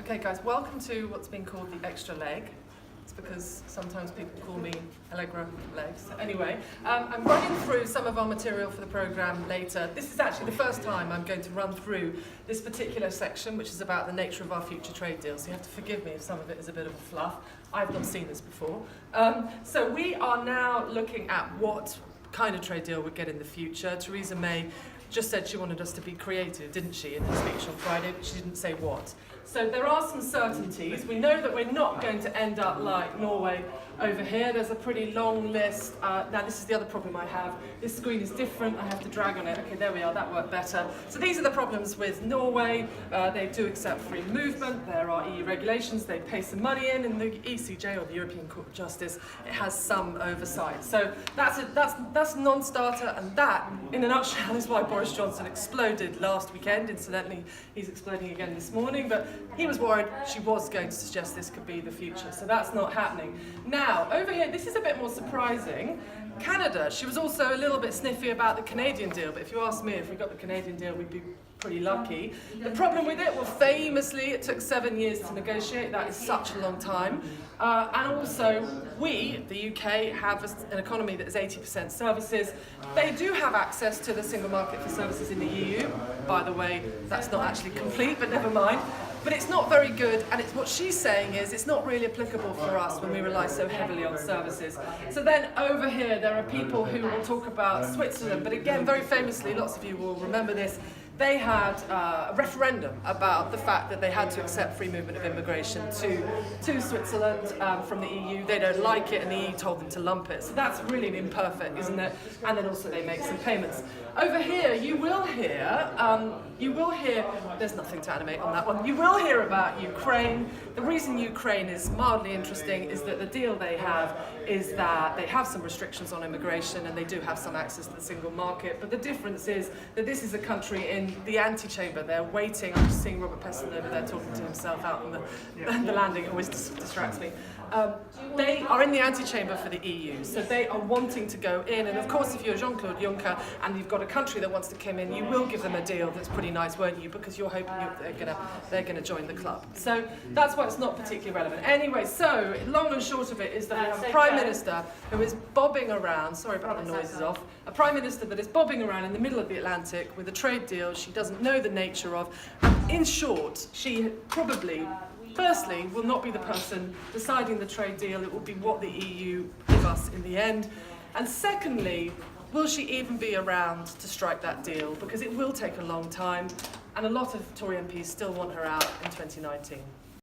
Okay guys, welcome to what's been called the extra leg. It's because sometimes people call me Allegra legs. Anyway, I'm running through some of our material for the programme later. This is actually the first time I'm going to run through this particular section, which is about the nature of our future trade deals. So you have to forgive me if some of it is a bit of a fluff. I've not seen this before. So we are now looking at what kind of trade deal we'd get in the future. Theresa May just said she wanted us to be creative, didn't she, in her speech on Friday, but she didn't say what. So there are some certainties. We know that we're not going to end up like Norway over here. There's a pretty long list. Now this is the other problem I have. This screen is different. I have to drag on it. Okay, there we are. That worked better. So these are the problems with Norway. They do accept free movement. There are EU regulations. They pay some money in the ECJ, or the European Court of Justice, it has some oversight. So that's a non-starter, and that, in a nutshell, is why Boris Johnson exploded last weekend. Incidentally, he's exploding again this morning, but he was worried she was going to suggest this could be the future. So that's not happening. Now, over here, this is a bit more surprising. Canada, she was also a little bit sniffy about the Canadian deal, but if you ask me, if we got the Canadian deal, we'd be pretty lucky. The problem with it, well, famously, it took 7 years to negotiate. That is such a long time. And also, we, the UK, have an economy that is 80% services. They do have access to the single market for services in the EU. By the way, that's not actually complete, but never mind. But it's not very good, and it's what she's saying is it's not really applicable for us when we rely so heavily on services. So then over here, there are people who will talk about Switzerland, but again, very famously, lots of you will remember this, they had a referendum about the fact that they had to accept free movement of immigration to Switzerland from the EU. They don't like it, and the EU told them to lump it. So that's really imperfect, isn't it? And then also they make some payments. Over here, you will hear, there's nothing to animate on that one, you will hear about Ukraine. The reason Ukraine is mildly interesting is that the deal they have is that they have some restrictions on immigration and they do have some access to the single market, but the difference is that this is a country in the antechamber. They're waiting. I'm just seeing Robert Peston over there talking to himself out on the landing. It always distracts me. They are in the antechamber for the EU, so they are wanting to go in, and of course if you're Jean-Claude Juncker and you've got a country that wants to come in, you will give them a deal that's pretty nice, won't you, because you're hoping they're going to join the club. So that's why it's not particularly relevant. Anyway, so long and short of it is that we have a Prime Minister who is bobbing around, sorry about the noises off, a Prime Minister that is bobbing around in the middle of the Atlantic with a trade deal she doesn't know the nature of. In short, she probably firstly, will not be the person deciding the trade deal. It will be what the EU give us in the end. And secondly, will she even be around to strike that deal? Because it will take a long time, and a lot of Tory MPs still want her out in 2019.